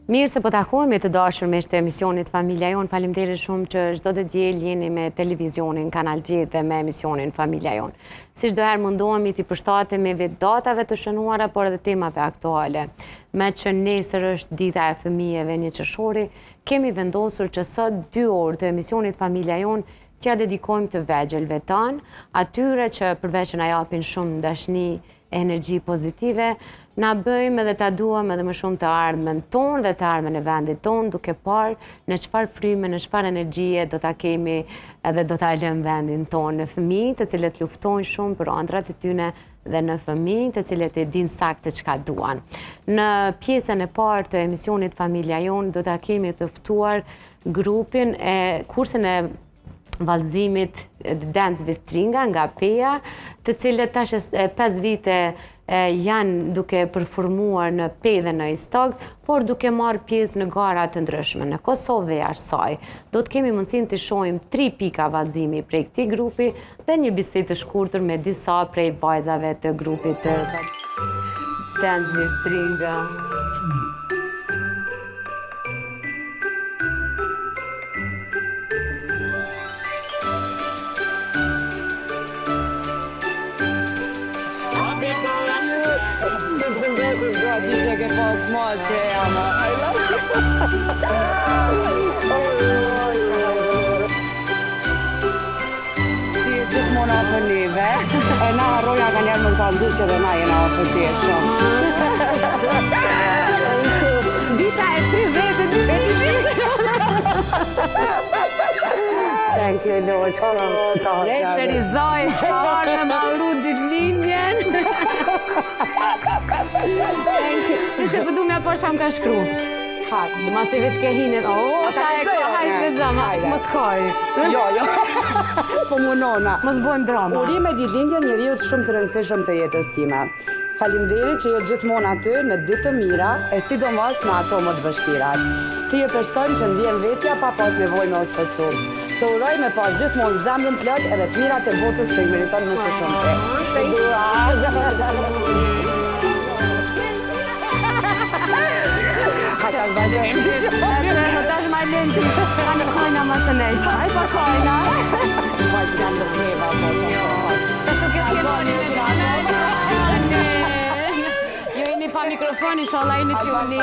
Mirë se po takohemi të dashur me të emisionit Familja Jon. Faleminderit shumë që çdo të diel jeni me televizionin Kanal 10 dhe me emisionin Familja Jon. Si çdo herë mundohemi të përshtatemi vetë datave të shënuara, por edhe temave aktuale. Me që nesër është dita e fëmijëve 1 qershori, kemi vendosur që sot 2 orë të emisionit Familja Jon t'ja dedikojmë të vegjelve tanë, atyre që përveç që na japin shumë dashni, energji pozitive, na bëjmë edhe ta duam edhe më shumë të ardhmen tonë dhe të ardhmen e vendit tonë, duke parë në çfarë fryme, në çfarë energjie do ta kemi edhe do ta lëmë vendin tonë në fëmijë, të cilët luftojnë shumë për ëndrat e tyre dhe në fëmijë, të cilët e dinë saktë çka duan. Në pjesën e parë të emisionit Familja Jon do ta kemi të ftuar grupin e kursin e vallëzimit Dance with Tringa nga Peja, të cilët tash 5 vite janë duke përformuar në Pejë dhe në Istog, por duke marrë pjesë në gara të ndryshme në Kosovë dhe jashtë saj. Do të kemi mundësinë të shohim 3 pika vallëzimi prej këtij grupi dhe një bisedë të shkurtër me disa prej vajzave të grupit të Dance with Tringa. Dice che fa small te ama. I love you. Ti e gjithmonë afër neve. E na harroja ka njerë më të alëzu që dhe na jena afër te shumë. Dita e 30. Thank you, Lord. Referizoj, parë me mauru ditëlindjen. Nëse përdu me po sham ka shkru. Ma se veç ke hinet, sa e ka hajtë dhe zama, mos kaj. Jo. Po munona. Mos bojmë drama. Urime ditëlindjen njeriut shumë të rëndësishëm të jetës time. Faleminderit që je gjithmonë aty në ditë të mira, e sidomos në ato më të vështirat. Ti je person që ndjen vetja pa pas nevojë me u sforcu. Të uroj me pas gjithmonë zemrën plot edhe të mirat e botës që i meriton më së shumti. Hajde vazhdojmë. Më tash ma lënë që ka në kojna ma së nejtë. Aj pa kojna. Vajtë janë dhe breva, po që. Qashtu kjo t'jeloni me tane? Jo jeni pa mikrofon, inshallah jeni t'joni.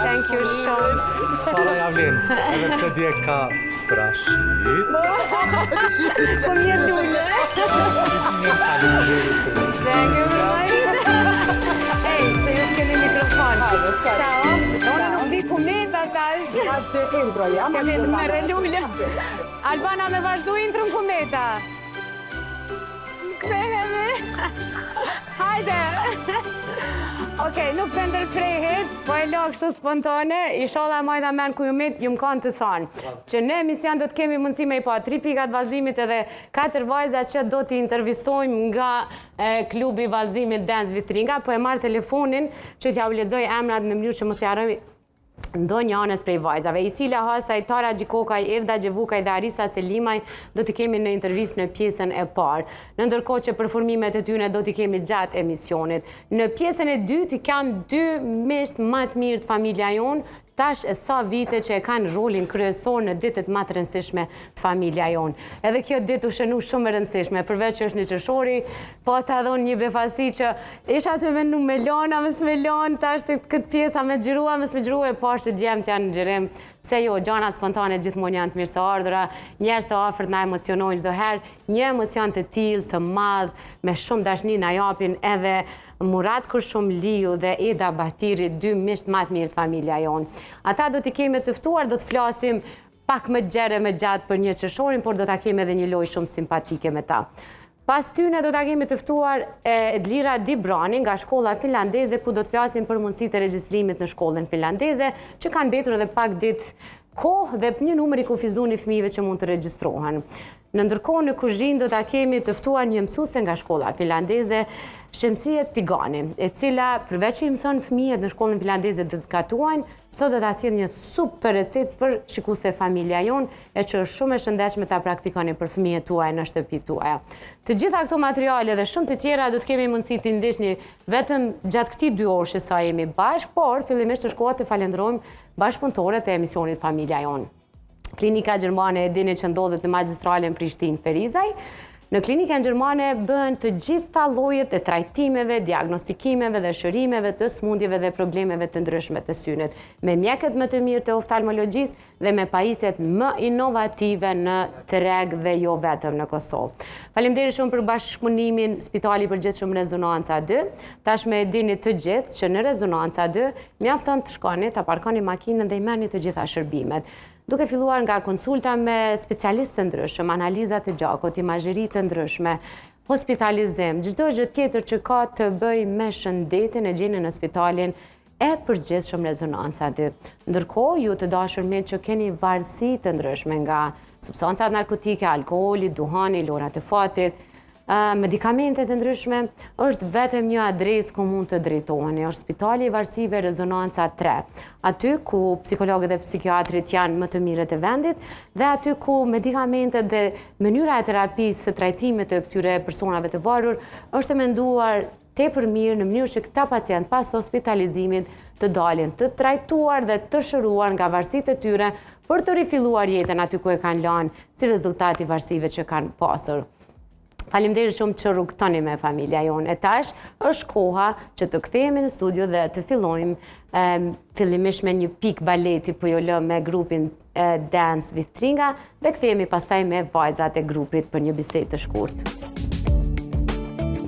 Thank you shumë. Sara Javlin, edhe këtë dje ka prashit. Po mirë lullë. Thank you very much. Ej, se ju s'keni mikrofon. Ciao. Unë nuk di kumeta tash. Ashtë intro, jam. Kemi me relullë. Albana me vazhdu intro në kumeta. Kthehemi. Hajde. Okej, nuk për ndërprejhesh, po e lo kështu spontane, inshallah majda men ku ju met, ju më kanë të thonë, që në emision do të kemi mundësi me i pa 3 pikat vallëzimit edhe 4 vajza që do t'i intervistojmë nga klubi vallëzimit Dance with Tringa, po e marrë telefonin që t'ja u lexoj emrat në mënyrë që mos i harroj ndo një anës prej vajzave. Isila Hasaj, Tara Gjikokaj, Erda Gjevukaj dhe Arisa Selimaj do t'i kemi në intervist në pjesën e parë. Në ndërkohë që përformimet e tyre do t'i kemi gjatë emisionit. Në pjesën e dytë i kam 2 misht më të mirë të Familja Jon, tash e sa vite që e kanë rolin kryesor në ditët më të rëndësishme të Familja Jon. Edhe kjo ditë u shënu shumë e rëndësishme, përveç që është 1 qershori, po ta dhon një befasi që isha të menu me lona, më s'me lon, tash këtë pjesa me xhirua, më s'me xhirua e pash që djemt janë në xhirim. Pse jo, gjana spontane gjithmonë janë të mirë së ardhura, njerëz të afërt na emocionojnë çdo herë, një emocion të tillë, të madh, me shumë dashni na japin edhe Murat Kurshumliu dhe Eda Batiri, 2 misht më të mirë të Familja Jon. Ata do t'i kemi të ftuar, do të flasim pak më gjere më gjatë për 1 qershorin, por do t'a kemi edhe një lojë shumë simpatike me ta. Pas tyne do t'a kemi të ftuar Edlira Dibrani nga shkolla finlandeze, ku do të flasim për mundësitë e regjistrimit në shkollën finlandeze, që kanë mbetur edhe pak ditë kohë dhe një numër i kufizuar i fëmijëve që mund të regjistrohen. Në ndërkohë në kuzhinë do ta kemi të ftuar një mësuese nga shkolla finlandeze, Shemsie Tigani, e cila përveç që i mëson fëmijët në shkollën finlandeze të gatuajnë, sot do ta sjell një super recetë për shikuese familja jon, e që është shumë e shëndetshme ta praktikoni për fëmijët tuaj në shtëpitë tuaja. Të gjitha këto materiale dhe shumë të tjera do të kemi mundësi të ndihni vetëm gjatë këtij 2 orë që sa jemi bashkë, por fillimisht është koha të falenderojmë bashkëpunëtorët e emisionit Familja jon. Klinika Gjermane e dini që ndodhet në Magjistralen Prishtinë Ferizaj. Në klinikën gjermane bëhen të gjitha llojet e trajtimeve, diagnostikimeve dhe shërimeve të smundjeve dhe problemeve të ndryshme të synit, me mjekët më të mirë të oftalmologjisë dhe me pajisjet më inovative në treg dhe jo vetëm në Kosovë. Faleminderit shumë për bashkëpunimin Spitali i Përgjithshëm Rezonanca 2. Tashmë e dini të gjithë që në Rezonanca 2 mjafton të shkoni, ta parkoni makinën dhe i merrni të gjitha shërbimet. Duke filluar nga konsulta me specialistë të ndryshëm, analiza të gjakut, imazheri të ndryshme, hospitalizim, çdo gjë tjetër që ka të bëjë me shëndetin e gjeni në Spitalin e Përgjithshëm Rezonanca 2. Ndërkohë, ju të dashur miq që keni varësi të ndryshme nga substancat narkotike, alkooli, duhani, lorat e fatit, medikamentet e ndryshme, është vetëm një adresë ku mund të drejtoheni, është Spitali i Varësive Rezonanca 3, aty ku psikologët dhe psikiatrit janë më të mirët e vendit dhe aty ku medikamentet dhe mënyra e terapisë së trajtimit të këtyre personave të varur është e menduar tepër mirë në mënyrë që këta pacient pas hospitalizimit të dalin të trajtuar dhe të shëruar nga varësitë e tyre për të rifilluar jetën aty ku e kanë lënë si rezultat i varësive që kanë pasur. Faleminderit shumë që rrugtoni me familja jon. E tash është koha që të kthehemi në studio dhe të fillojmë fillimisht me një pik baleti, po jo lë me grupin Dance with Tringa dhe kthehemi pastaj me vajzat e grupit për një bisedë të shkurtë.